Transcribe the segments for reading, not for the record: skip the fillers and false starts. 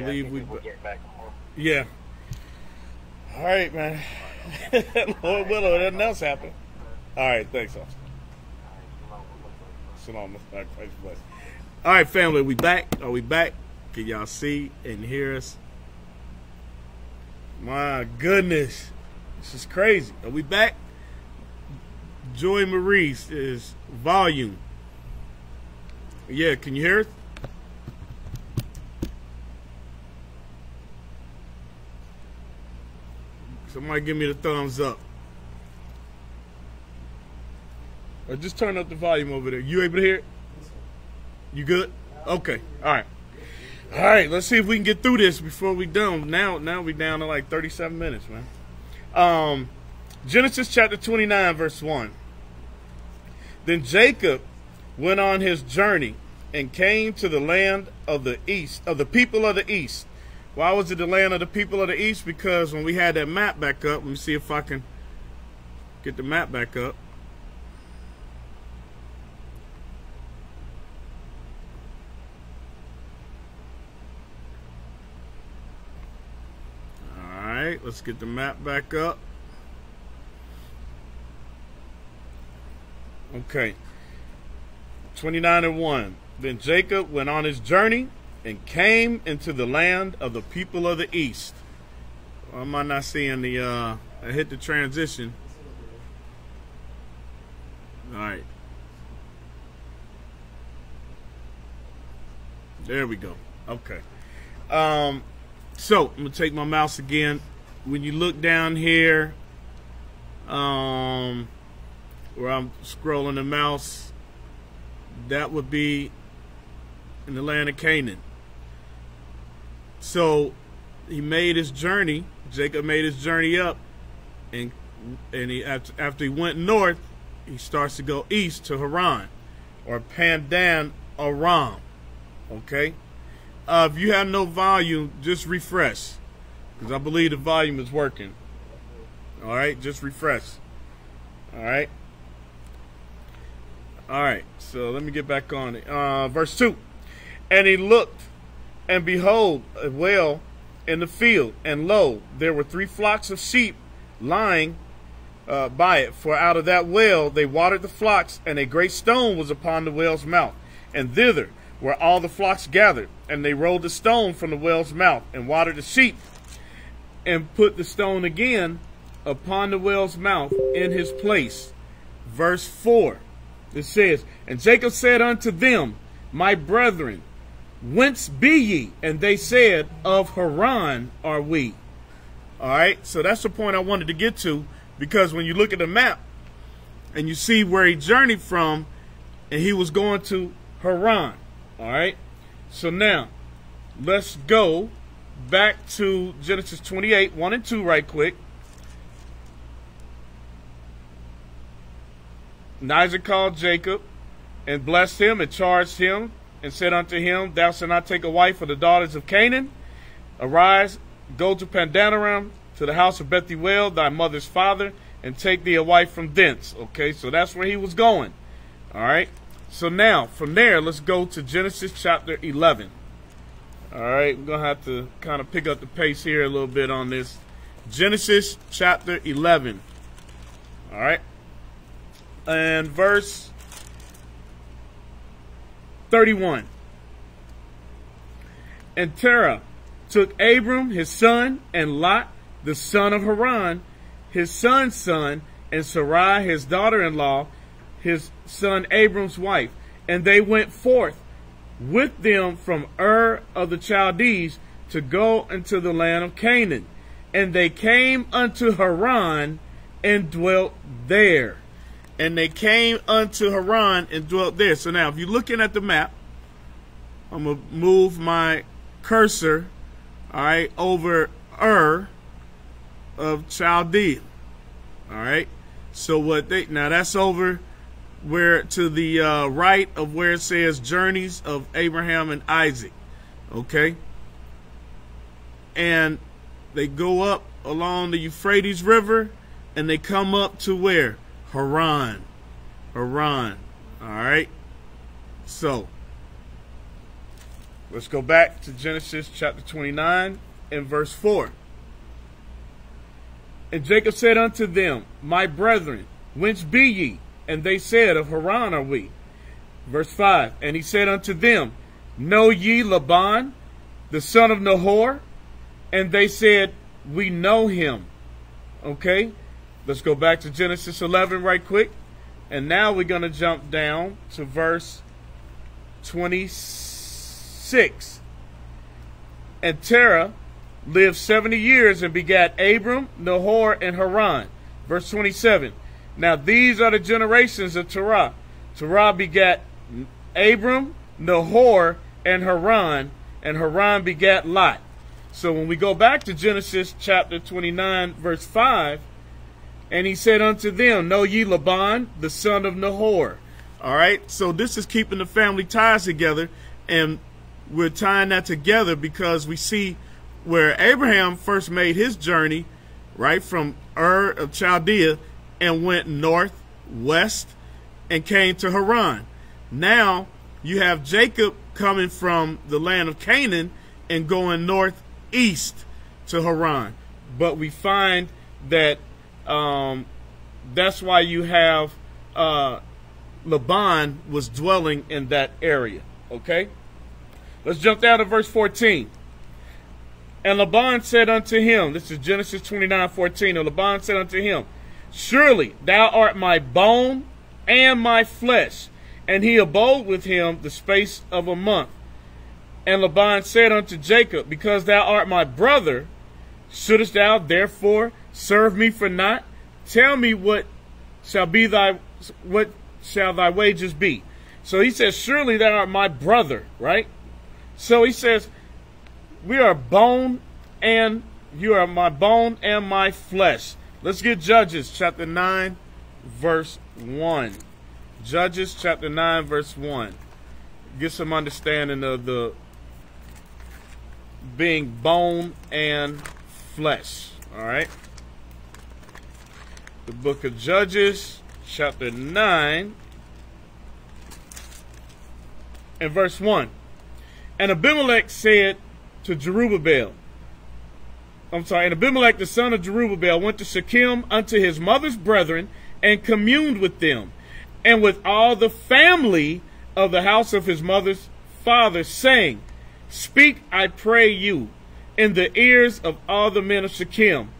believe we. We'll get back on. Yeah. All right, man. Lord willing, nothing else happen. All right, thanks, Austin. Shalom. All right, family, we back. Are we back? Can y'all see and hear us? My goodness, this is crazy. Are we back? Joy Maurice is volume. Yeah, can you hear us? Somebody give me the thumbs up. Or just turn up the volume over there. You able to hear it? You good? Okay. All right. All right. Let's see if we can get through this before we done. Now we down to like 37 minutes, man. Genesis chapter 29, verse 1. Then Jacob went on his journey and came to the land of the east, of the people of the east. Why was it the land of the people of the east? Because when we had that map back up, let me see if I can get the map back up. All right, let's get the map back up. Okay. 29:1. Then Jacob went on his journey and came into the land of the people of the east. Well, am I not seeing the I hit the transition? All right. There we go. Okay. So I'm gonna take my mouse again. When you look down here, where I'm scrolling the mouse, that would be in the land of Canaan. So he made his journey. Jacob made his journey up, and he after he went north, he starts to go east to Haran, or Pandan Aram. Okay. If you have no volume, just refresh, because I believe the volume is working. All right, just refresh. All right. All right. So let me get back on it. Verse 2. And he looked, and behold, a well in the field, and lo, there were 3 flocks of sheep lying by it. For out of that well they watered the flocks, and a great stone was upon the well's mouth. And thither were all the flocks gathered, and they rolled the stone from the well's mouth, and watered the sheep, and put the stone again upon the well's mouth in his place. Verse 4, it says, And Jacob said unto them, My brethren, whence be ye? And they said, Of Haran are we. All right, so that's the point I wanted to get to, because when you look at the map and you see where he journeyed from, and he was going to Haran. All right, so now let's go back to Genesis 28, 1 and 2 right quick. And Isaac called Jacob and blessed him and charged him and said unto him, Thou shalt not take a wife of the daughters of Canaan. Arise, go to Pandanaram, to the house of Bethuel, thy mother's father, and take thee a wife from thence. Okay, so that's where he was going. All right, so now from there, let's go to Genesis chapter 11. All right, we're going to have to kind of pick up the pace here a little bit on this. Genesis chapter 11. All right, and verse 31. And Terah took Abram his son, and Lot the son of Haran his son's son, and Sarai his daughter-in-law, his son Abram's wife. And they went forth with them from Ur of the Chaldees to go into the land of Canaan. And they came unto Haran and dwelt there. And they came unto Haran and dwelt there. So now, if you're looking at the map, I'm going to move my cursor, all right, over Ur of Chaldea. All right. So what they, now that's over where to the right of where it says journeys of Abraham and Isaac. Okay. And they go up along the Euphrates River and they come up to where? Haran. Haran. All right. So Let's go back to Genesis chapter 29 and verse 4. And Jacob said unto them, My brethren, whence be ye? And they said, Of Haran are we. Verse 5. And he said unto them, Know ye Laban, the son of Nahor? And they said, We know him. Okay, let's go back to Genesis 11 right quick. And now we're going to jump down to verse 26. And Terah lived 70 years and begat Abram, Nahor, and Haran. Verse 27. Now these are the generations of Terah. Terah begat Abram, Nahor, and Haran begat Lot. So when we go back to Genesis chapter 29, verse 5, and he said unto them, Know ye Laban, the son of Nahor? All right, so this is keeping the family ties together, and we're tying that together because we see where Abraham first made his journey, right, from Ur of Chaldea and went northwest and came to Haran. Now you have Jacob coming from the land of Canaan and going northeast to Haran. But we find that that's why you have Laban was dwelling in that area. Okay? Let's jump down to verse 14. And Laban said unto him, this is Genesis 29:14. And Laban said unto him, Surely thou art my bone and my flesh. And he abode with him the space of a month. And Laban said unto Jacob, Because thou art my brother, shouldest thou therefore serve me for naught? Tell me what shall thy wages be? So he says, Surely thou art my brother, right? So he says, we are bone and you are my bone and my flesh. Let's get Judges chapter 9, verse 1. Judges chapter 9, verse 1. Get some understanding of the being bone and flesh. All right. The book of Judges chapter 9 and verse 1. And Abimelech said to Jerubbaal, and Abimelech the son of Jerubbaal went to Shechem unto his mother's brethren and communed with them and with all the family of the house of his mother's father, saying, Speak, I pray you, in the ears of all the men of Shechem,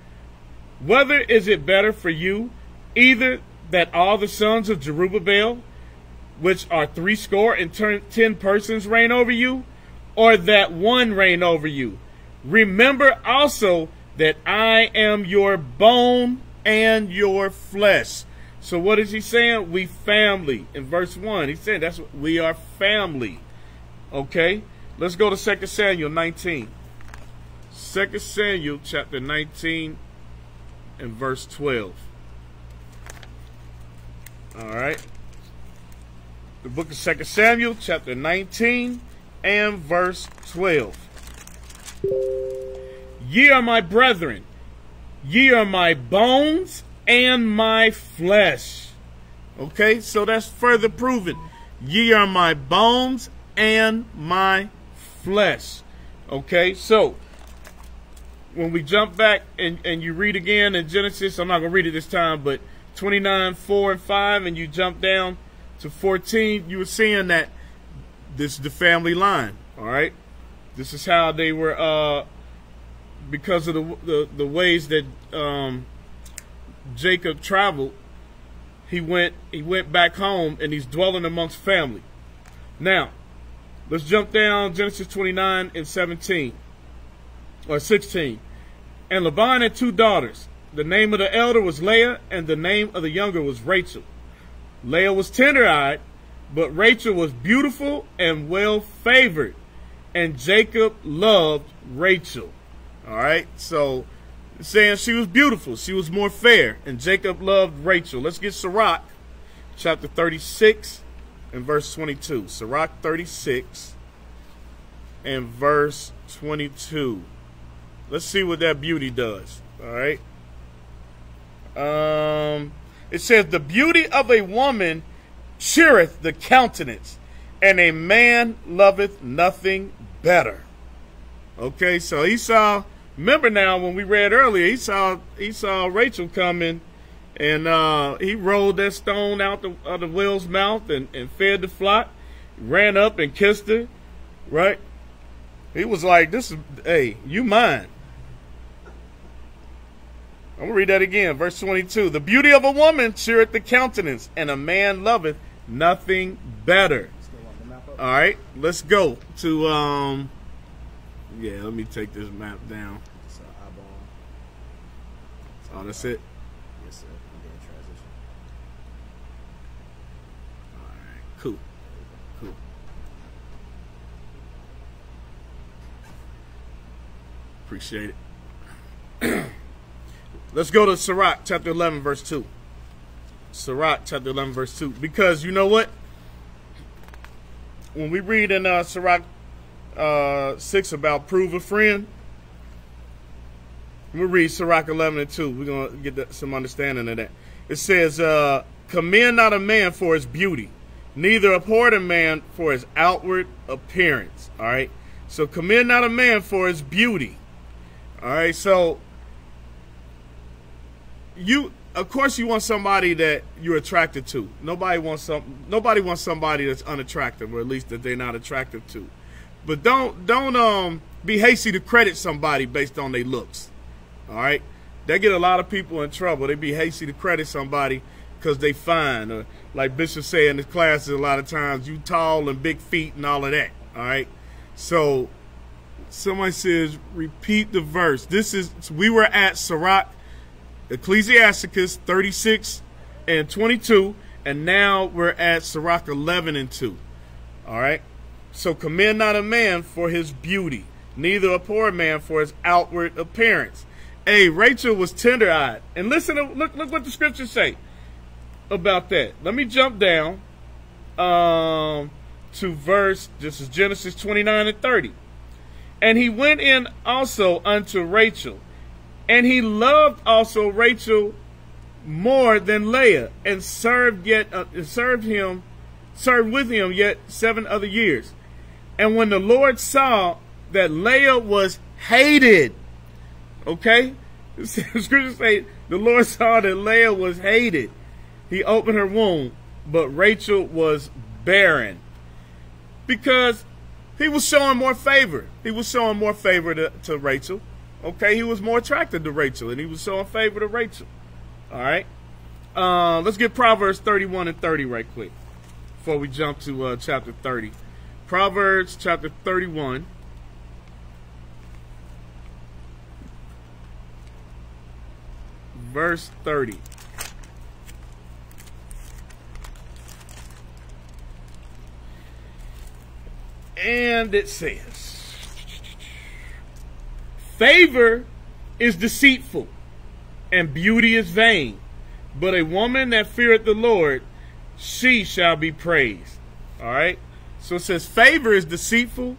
whether is it better for you, either that all the sons of Jerubbaal, which are 70 persons, reign over you, or that one reign over you? Remember also that I am your bone and your flesh. So what is he saying? We family. In verse 1, he said that's what we are, family. Okay? Let's go to 2 Samuel 19. 2 Samuel chapter 19 and verse 12. All right. The book of 2 Samuel chapter 19 and verse 12. Ye are my brethren, ye are my bones and my flesh. Okay, so that's further proven. Ye are my bones and my flesh. Okay, so when we jump back and you read again in Genesis, I'm not going to read it this time, but 29, 4 and 5, and you jump down to 14, you were seeing that this is the family line. All right, this is how they were, because of the ways that Jacob traveled. He went back home, and he's dwelling amongst family. Now, let's jump down Genesis 29 and 17 or 16. And Laban had 2 daughters. The name of the elder was Leah, and the name of the younger was Rachel. Leah was tender-eyed, but Rachel was beautiful and well-favored, and Jacob loved Rachel. All right, so saying she was beautiful, she was more fair, and Jacob loved Rachel. Let's get Sirach chapter 36 and verse 22. Sirach 36 and verse 22. Let's see what that beauty does. All right. It says, the beauty of a woman cheereth the countenance, and a man loveth nothing better. Okay, so Esau, remember now when we read earlier, he saw Rachel coming, and he rolled that stone out of the whale's mouth and fed the flock, ran up and kissed her, right? He was like, hey, you mine. I'm going to read that again, verse 22. The beauty of a woman cheereth the countenance, and a man loveth nothing better. All right, let's go to, yeah, let me take this map down. Oh, that's it? Yes, sir. I'm doing transition. All right, cool. Cool. Appreciate it. Let's go to Sirach, chapter 11, verse 2. Sirach, chapter 11, verse 2. Because you know what? When we read in Sirach 6 about prove a friend, we'll read Sirach 11 and 2. We're going to get some understanding of that. It says, commend not a man for his beauty, neither abhor a man for his outward appearance. All right? So commend not a man for his beauty. All right? So of course you want somebody that you're attracted to. Nobody wants somebody that's unattractive, or at least that they're not attractive to. But don't be hasty to credit somebody based on their looks. All right? They get a lot of people in trouble. They be hasty to credit somebody because they fine. Or like Bishop said in his classes a lot of times, you tall and big feet and all of that. All right? So somebody says, repeat the verse. We were at Sirach, Ecclesiasticus 36 and 22, and now we're at Sirach 11 and 2. All right? So commend not a man for his beauty, neither a poor man for his outward appearance. Hey, Rachel was tender-eyed. And listen, look what the scriptures say about that. Let me jump down to verse, this is Genesis 29 and 30. And he went in also unto Rachel, and he loved also Rachel more than Leah, and served with him yet 7 other years. And when the Lord saw that Leah was hated, okay, the scriptures say the Lord saw that Leah was hated, he opened her womb, but Rachel was barren, because he was showing more favor. He was showing more favor to Rachel. Okay, he was more attracted to Rachel, and he was showing favor to Rachel. All right. Let's get Proverbs 31 and 30 right quick before we jump to chapter 30. Proverbs chapter 31. Verse 30. And it says, favor is deceitful, and beauty is vain, but a woman that feareth the Lord, she shall be praised. All right? So it says favor is deceitful,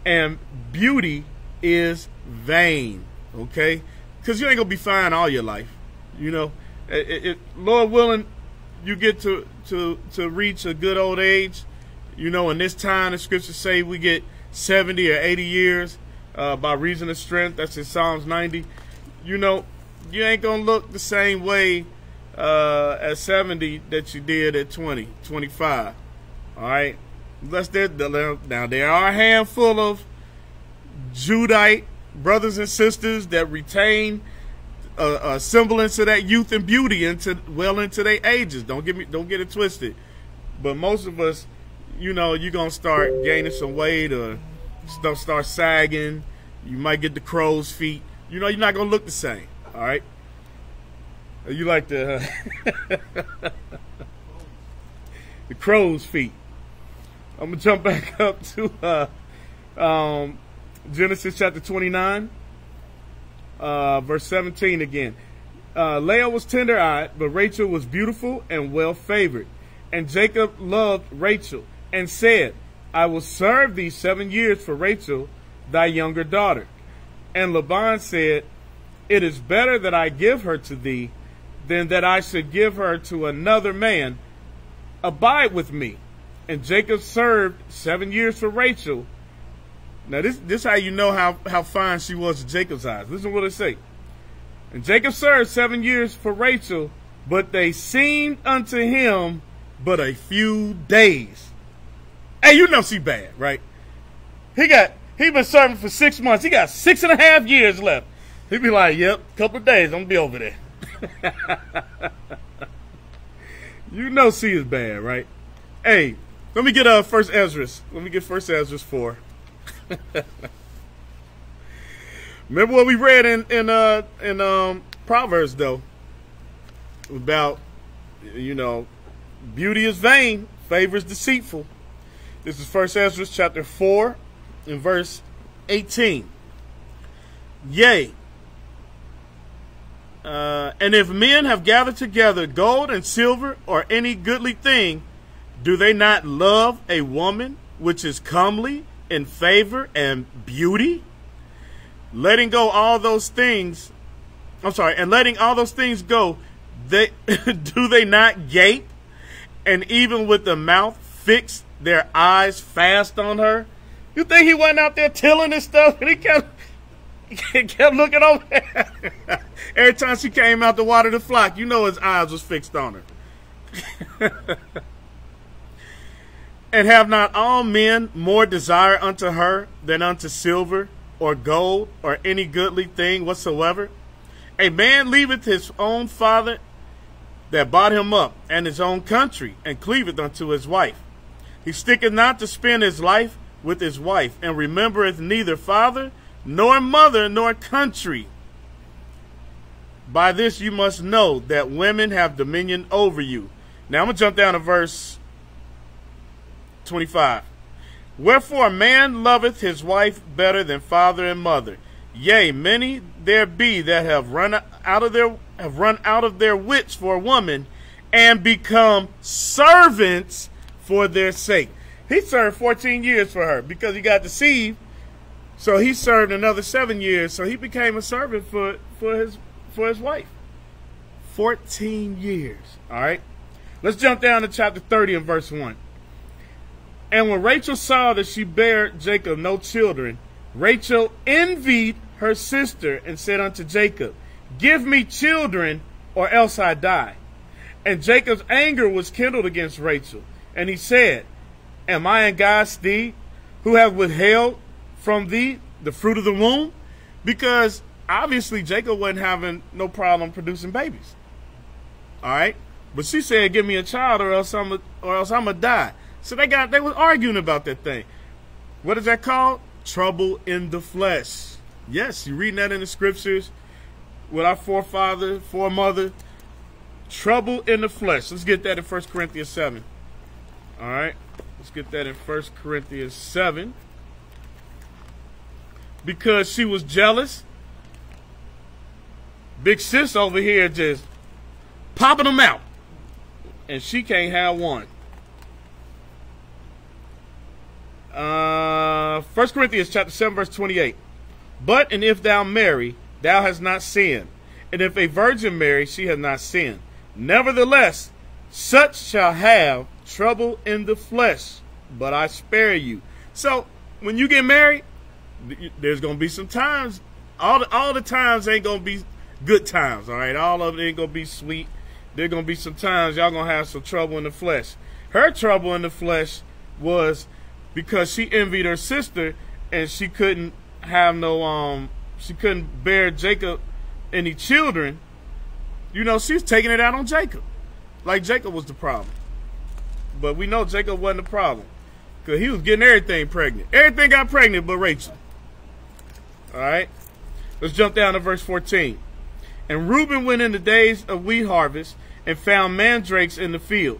and beauty is vain. Okay? Because you ain't going to be fine all your life. You know, Lord willing, you get to reach a good old age. You know, in this time, the scriptures say we get 70 or 80 years by reason of strength. That's in Psalms 90. You know, you ain't going to look the same way at 70 that you did at 20, 25. All right? Now, there are a handful of Judite brothers and sisters that retain a semblance of that youth and beauty well into their ages. Don't get it twisted. But most of us, you know, you're going to start gaining some weight or start sagging. You might get the crow's feet. You know, you're not going to look the same. All right? You like the crow's feet. I'm going to jump back up to Genesis chapter 29, verse 17 again. Leah was tender-eyed, but Rachel was beautiful and well-favored. And Jacob loved Rachel, and said, I will serve thee 7 years for Rachel, thy younger daughter. And Laban said, it is better that I give her to thee than that I should give her to another man. Abide with me. And Jacob served 7 years for Rachel, Now this how you know how fine she was in Jacob's eyes. Listen to what it say. And Jacob served 7 years for Rachel, but they seemed unto him but a few days. Hey, you know she bad, right? He been serving for 6 months. He got 6.5 years left. He'd be like, yep, couple of days, I'm gonna be over there. You know she is bad, right? Hey, let me get First Ezra. Let me get First Ezra 4. Remember what we read in Proverbs though, about, you know, beauty is vain, favor is deceitful. This is First Ezra chapter 4 and verse 18. Yea, and if men have gathered together gold and silver or any goodly thing, do they not love a woman which is comely in favor and beauty? Letting go all those things, and letting all those things go, they do they not gape, and even with the mouth fix their eyes fast on her? You think he wasn't out there tilling and stuff, and he kept looking over there? Every time she came out to water the flock, you know his eyes was fixed on her. And have not all men more desire unto her than unto silver or gold, or any goodly thing whatsoever? A man leaveth his own father that brought him up, and his own country, and cleaveth unto his wife. He sticketh not to spend his life with his wife, and remembereth neither father, nor mother, nor country. By this you must know that women have dominion over you. Now I'm going to jump down to verse 25. Wherefore a man loveth his wife better than father and mother. Yea, many there be that have run out of their wits for a woman, and become servants for their sake. He served 14 years for her because he got deceived. So he served another 7 years. So he became a servant for his wife. 14 years. All right. Let's jump down to chapter 30 and verse 1. And when Rachel saw that she bare Jacob no children, Rachel envied her sister and said unto Jacob, Give me children, or else I die. And Jacob's anger was kindled against Rachel. And he said, Am I in God's stead, who have withheld from thee the fruit of the womb? Because obviously Jacob wasn't having no problem producing babies. All right. But she said, Give me a child, or else I'm gonna die. So they were arguing about that thing. What is that called? Trouble in the flesh. Yes, you're reading that in the scriptures with our foremother. Trouble in the flesh. Let's get that in 1 Corinthians 7. All right. Let's get that in 1 Corinthians 7. Because she was jealous. Big sis over here just popping them out. And she can't have one. 1 Corinthians chapter 7 verse 28. But and if thou marry, thou hast not sinned. And if a virgin marry, she has not sinned. Nevertheless, such shall have trouble in the flesh, but I spare you. So when you get married, there's going to be some times. All the times ain't going to be good times, all right? All of it ain't going to be sweet. There's going to be some times y'all going to have some trouble in the flesh. Her trouble in the flesh was because she envied her sister, and she couldn't have she couldn't bear Jacob any children. You know, she's taking it out on Jacob. Like Jacob was the problem. But we know Jacob wasn't the problem, because he was getting everything pregnant. Everything got pregnant but Rachel. All right. Let's jump down to verse 14. And Reuben went in the days of wheat harvest, and found mandrakes in the field,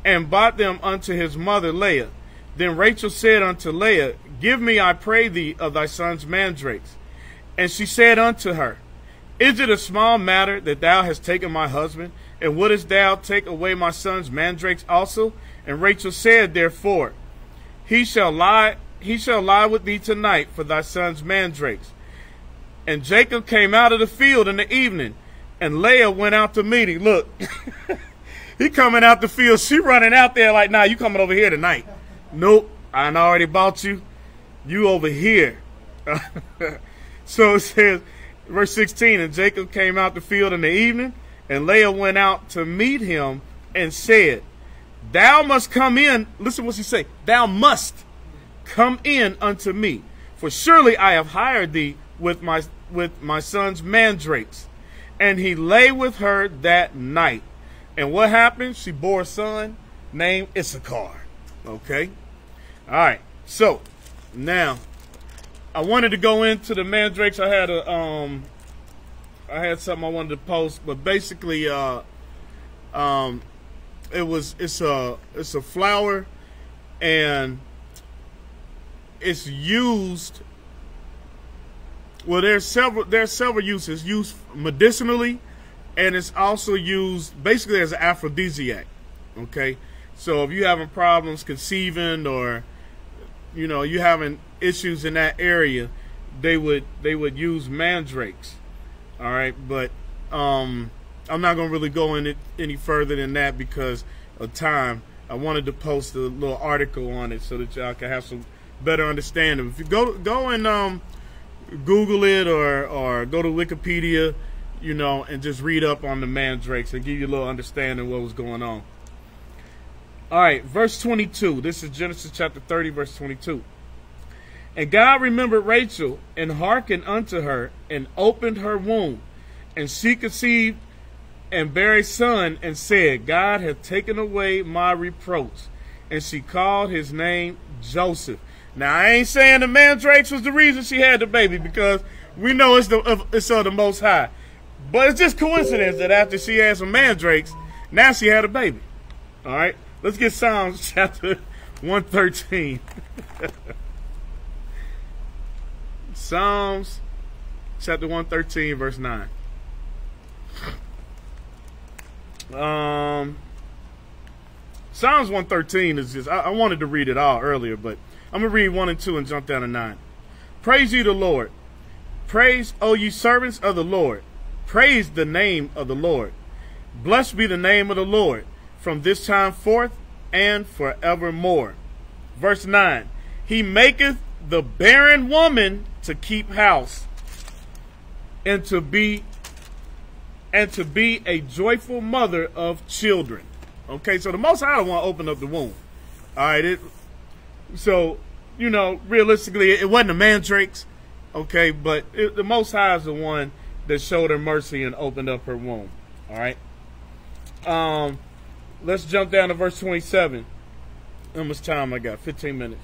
and brought them unto his mother Leah. Then Rachel said unto Leah, Give me, I pray thee, of thy son's mandrakes. And she said unto her, Is it a small matter that thou hast taken my husband? And wouldest thou take away my son's mandrakes also? And Rachel said, Therefore, he shall lie with thee tonight for thy son's mandrakes. And Jacob came out of the field in the evening, and Leah went out to meet him. Look, he coming out the field. She running out there like, Nah, you coming over here tonight. Nope, I already bought you. You over here. So it says, verse 16, and Jacob came out the field in the evening, and Leah went out to meet him and said, thou must come in. Listen what she say. Thou must come in unto me, for surely I have hired thee with my son's mandrakes. And he lay with her that night. And what happened? She bore a son named Issachar. Okay. All right. So now I wanted to go into the mandrakes. I had something I wanted to post, but basically, it's a flower, and it's used. Well, there's several uses. Used medicinally, and it's also used basically as an aphrodisiac. Okay, so if you're having problems conceiving, or you having issues in that area, they would use mandrakes. All right, but I'm not gonna really go in it any further than that because of time. I wanted to post a little article on it so that y'all can have some better understanding. If you go and Google it or go to Wikipedia, and just read up on the mandrakes and give you a little understanding of what was going on. All right, verse 22. This is Genesis chapter 30, verse 22. And God remembered Rachel and hearkened unto her and opened her womb. And she conceived and bare a son and said, God hath taken away my reproach. And she called his name Joseph. Now, I ain't saying the mandrakes was the reason she had the baby, because we know it's of the Most High. But it's just coincidence that after she had some mandrakes, now she had a baby. All right, let's get Psalms chapter 113. Psalms chapter 113, verse 9. Psalms 113 is just, I wanted to read it all earlier, but I'm going to read 1 and 2 and jump down to 9. Praise ye the Lord. Praise, O ye servants of the Lord. Praise the name of the Lord. Blessed be the name of the Lord from this time forth and forevermore. Verse 9. He maketh the barren woman to keep house and to be a joyful mother of children. Okay, so the Most High want to open up the womb. All right, realistically, it wasn't the mandrakes, okay, but the Most High is the one that showed her mercy and opened up her womb. All right. Let's jump down to verse 27. How much time I got? 15 minutes.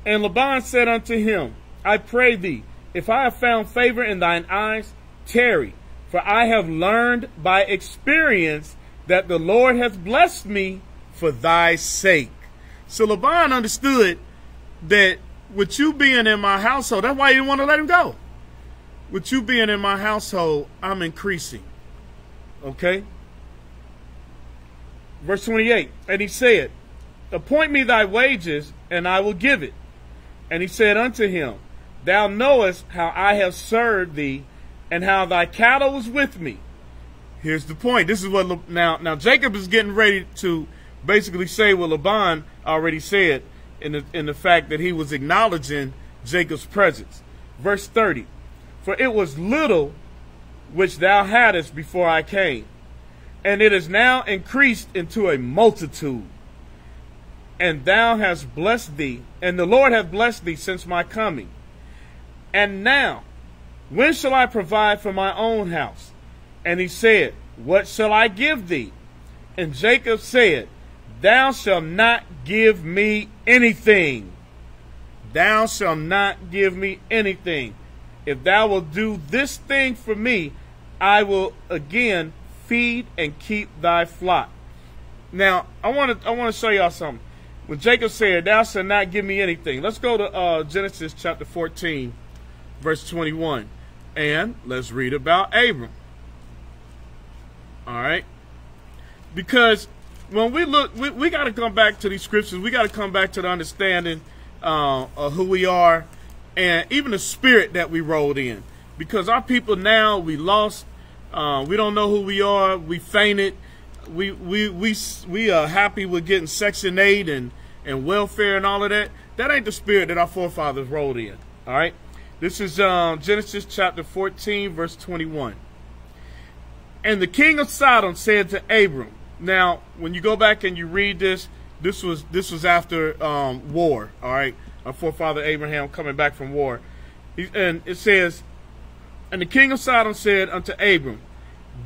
And Laban said unto him, I pray thee, if I have found favor in thine eyes, tarry, for I have learned by experience that the Lord hath blessed me for thy sake. So Laban understood that with you being in my household, that's why he didn't want to let him go. With you being in my household, I'm increasing. Okay? Verse 28, and he said, appoint me thy wages, and I will give it. And he said unto him, thou knowest how I have served thee, and how thy cattle was with me. Here's the point. This is what now Jacob is getting ready to basically say what Laban already said in the fact that he was acknowledging Jacob's presence. Verse 30. For it was little which thou hadst before I came, and it is now increased into a multitude. And thou hast blessed thee, and the Lord hath blessed thee since my coming. And now, when shall I provide for my own house? And he said, what shall I give thee? And Jacob said, thou shalt not give me anything. Thou shalt not give me anything. If thou wilt do this thing for me, I will again feed and keep thy flock. Now, I want to show y'all something. When Jacob said, thou shalt not give me anything, let's go to Genesis chapter 14, verse 21. And let's read about Abram. All right? Because when we look, we got to come back to these scriptures. We got to come back to the understanding of who we are, and even the spirit that we rolled in. Because our people now, we lost. We don't know who we are. We fainted. We are happy with getting Section 8 and welfare and all of that. That ain't the spirit that our forefathers rolled in. All right. This is Genesis chapter 14, verse 21. And the king of Sodom said to Abram. Now, when you go back and you read this, this was after war. All right. Our forefather Abraham coming back from war. And it says, and the king of Sodom said unto Abram,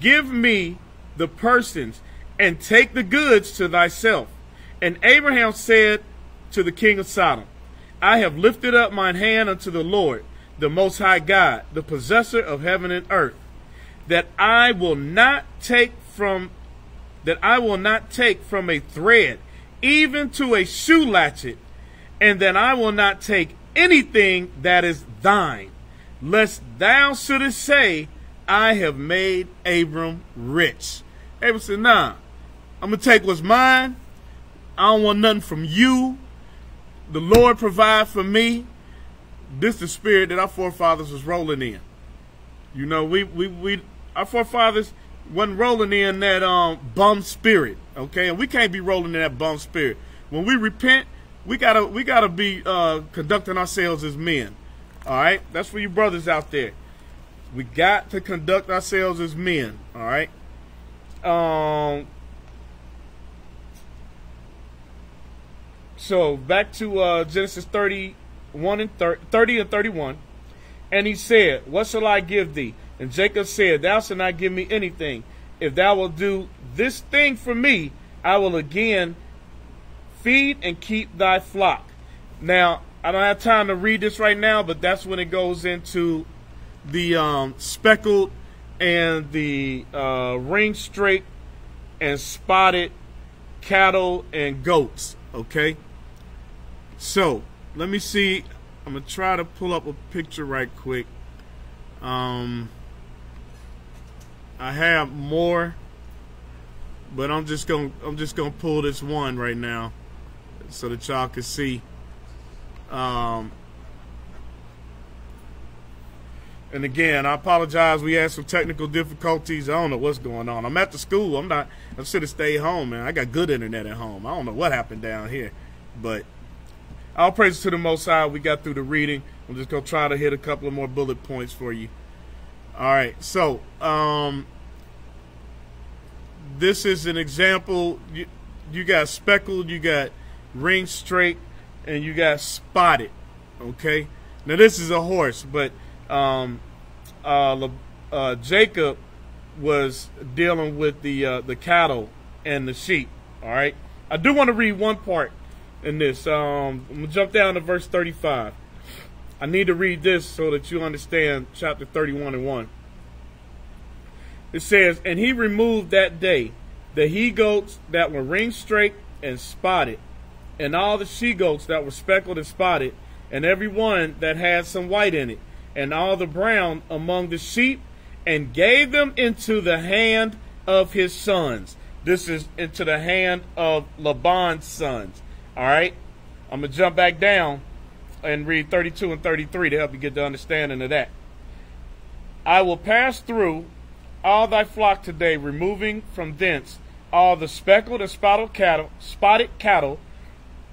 give me the persons and take the goods to thyself. And Abraham said to the king of Sodom, I have lifted up mine hand unto the Lord, the Most High God, the possessor of heaven and earth, that I will not take from a thread, even to a shoe latchet, and that I will not take anything that is thine, lest thou shouldest say, I have made Abram rich. Abram said, nah, I'm going to take what's mine. I don't want nothing from you. The Lord provide for me. This is the spirit that our forefathers was rolling in. You know, our forefathers wasn't rolling in that bum spirit, okay? And we can't be rolling in that bum spirit. When we repent, we gotta be conducting ourselves as men. All right, that's for you brothers out there. We got to conduct ourselves as men. All right. So back to Genesis 31 and 30 and 31. And he said, what shall I give thee? And Jacob said, thou shalt not give me anything. If thou wilt do this thing for me, I will again feed and keep thy flock. Now, I don't have time to read this right now, but that's when it goes into the speckled and the ring straight and spotted cattle and goats. Okay, so let me see. I'm gonna try to pull up a picture right quick. I have more, but I'm just gonna pull this one right now so that y'all can see. And again, I apologize. We had some technical difficulties. I don't know what's going on. I'm at the school. I should have stayed home, man. I got good internet at home. I don't know what happened down here, but all praise to the Most High. We got through the reading. I'm just gonna try to hit a couple of more bullet points for you. All right. So, this is an example. You got speckled, you got ring straight, and you got spotted. Okay. Now this is a horse, but Jacob was dealing with the cattle and the sheep. All right. I do want to read one part in this. I'm gonna jump down to verse 35. I need to read this so that you understand chapter 31 and 1. It says, and he removed that day the he-goats that were ring straight and spotted, and all the she-goats that were speckled and spotted, and every one that had some white in it, and all the brown among the sheep, and gave them into the hand of his sons. This is into the hand of Laban's sons. All right? I'm going to jump back down and read 32 and 33 to help you get the understanding of that. I will pass through all thy flock today, removing from thence all the speckled and spotted cattle,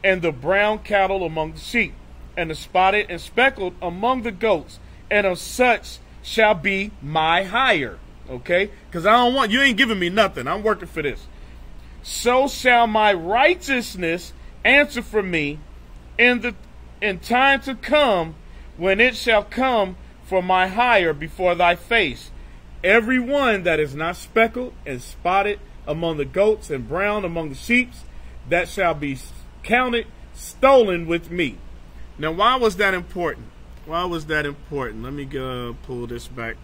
and the brown cattle among the sheep, and the spotted and speckled among the goats, and of such shall be my hire. Okay? Because I don't want, you ain't giving me nothing. I'm working for this. So shall my righteousness answer for me in time to come, when it shall come for my hire before thy face. Every one that is not speckled and spotted among the goats and brown among the sheep, that shall be counted stolen with me. Now, why was that important? Why was that important? Let me pull this back.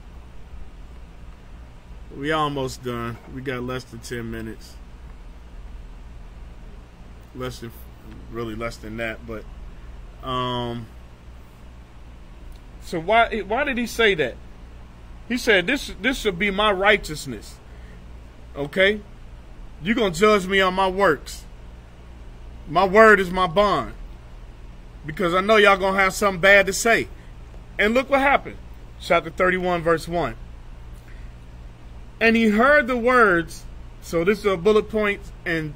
We almost done. We got less than 10 minutes. Really less than that, but so why did he say that? He said this should be my righteousness. Okay? You're going to judge me on my works. My word is my bond. Because I know y'all going to have something bad to say. And look what happened. Chapter 31, verse 1. And he heard the words. So this is a bullet point in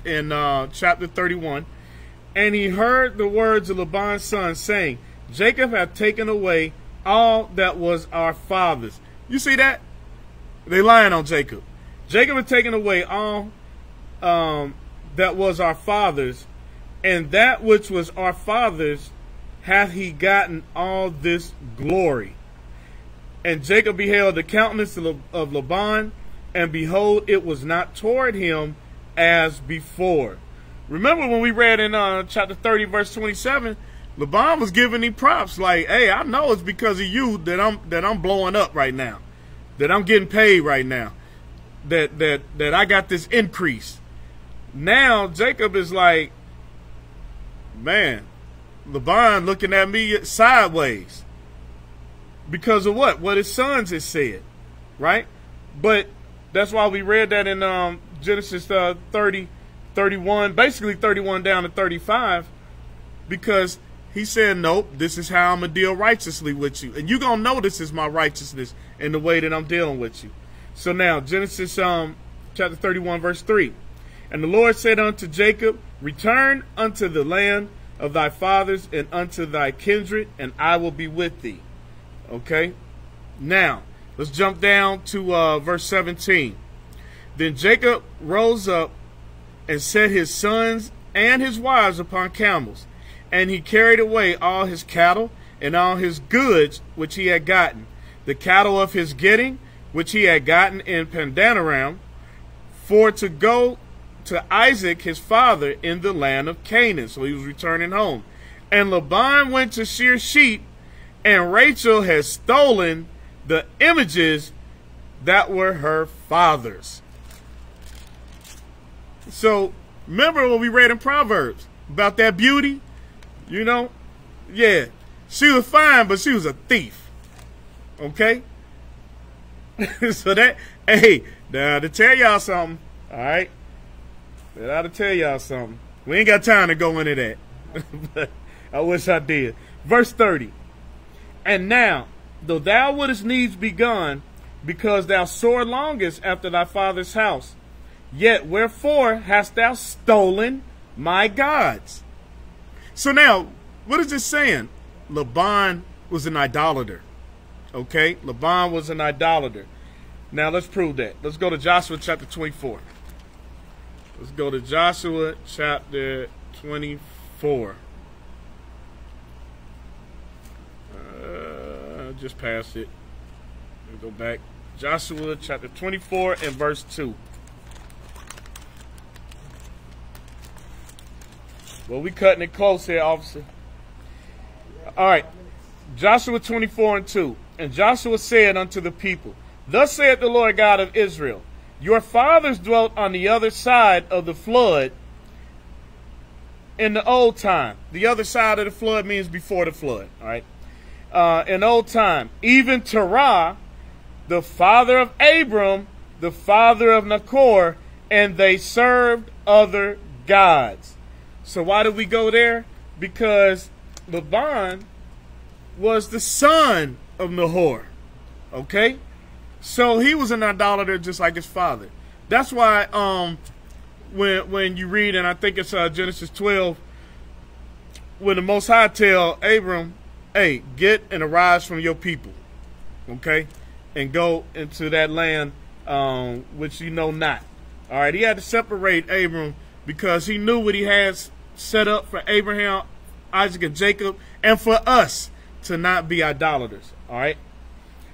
chapter 31. And he heard the words of Laban's son, saying, Jacob hath taken away all that was our father's. You see that? They lying on Jacob. Jacob had taken away all that was our father's, and that which was our father's hath he gotten all this glory. And Jacob beheld the countenance of Laban, and behold, it was not toward him as before. Remember when we read in chapter 30, verse 27, Laban was giving him props like, hey, I know it's because of you that I'm blowing up right now, that I'm getting paid right now, that I got this increase. Now Jacob is like, man, Laban looking at me sideways because of what his sons had said, right? But that's why we read that in Genesis 30, 31, basically 31 down to 35, because he said, nope, this is how I'm going to deal righteously with you. And you're going to know this is my righteousness in the way that I'm dealing with you. So now, Genesis chapter 31, verse 3. And the Lord said unto Jacob, return unto the land of thy fathers and unto thy kindred, and I will be with thee. Okay? Now, let's jump down to verse 17. Then Jacob rose up and set his sons and his wives upon camels, and he carried away all his cattle and all his goods which he had gotten, the cattle of his getting which he had gotten in Pandanaram, for to go to Isaac his father in the land of Canaan. So he was returning home. And Laban went to shear sheep, and Rachel had stolen the images that were her father's. So remember when we read in Proverbs about that beauty? You know? Yeah. She was fine, but she was a thief. Okay? So that, hey, now to tell y'all something, all right? Now to tell y'all something. We ain't got time to go into that. But I wish I did. Verse 30. And now, though thou wouldest needs be gone, because thou sore longest after thy father's house, yet wherefore hast thou stolen my gods? So now, what is this saying? Laban was an idolater. Okay? Laban was an idolater. Now let's prove that. Let's go to Joshua chapter 24. Let's go to Joshua chapter 24. Just passed it. Let me go back. Joshua chapter 24 and verse 2. Well, we cutting it close here, officer. All right. Joshua 24 and 2. And Joshua said unto the people, thus saith the Lord God of Israel, your fathers dwelt on the other side of the flood in the old time. The other side of the flood means before the flood. All right. In old time, even Terah, the father of Abram, the father of Nachor, and they served other gods. So why did we go there? Because Laban was the son of Nahor. Okay? So he was an idolater just like his father. That's why when you read, and I think it's Genesis 12, when the Most High tell Abram, hey, get and arise from your people, okay, and go into that land which you know not. All right, he had to separate Abram because he knew what he had set up for Abraham, Isaac, and Jacob, and for us to not be idolaters. All right.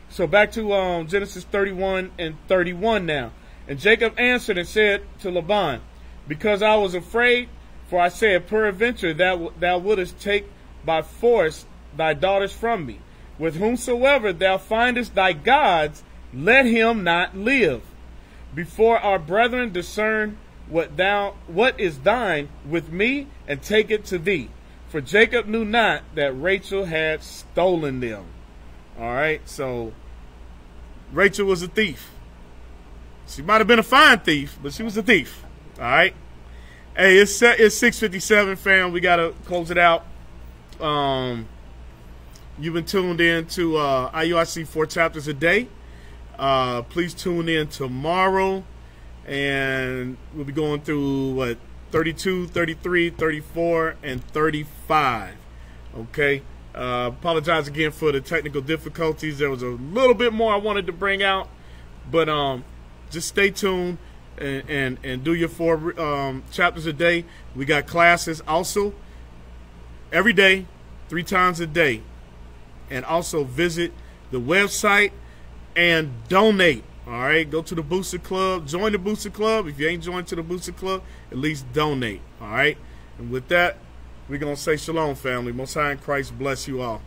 So back to Genesis 31 and 31 now. And Jacob answered and said to Laban, because I was afraid, for I said, peradventure thou wouldest take by force thy daughters from me. With whomsoever thou findest thy gods, let him not live. Before our brethren discern what is thine with me, and take it to thee. For Jacob knew not that Rachel had stolen them. All right, so Rachel was a thief. She might have been a fine thief, but she was a thief. All right. Hey, it's 6:57, fam. We gotta close it out. You've been tuned in to IUIC 4 chapters a day. Please tune in tomorrow, and we'll be going through 32, 33, 34, and 35. Okay. Apologize again for the technical difficulties. There was a little bit more I wanted to bring out, but just stay tuned and do your 4 chapters a day. We got classes also every day, 3 times a day, and also visit the website and donate. All right, go to the Booster Club, join the Booster Club. If you ain't joined to the Booster Club, at least donate. All right, and with that, we're going to say shalom, family. Most High in Christ bless you all.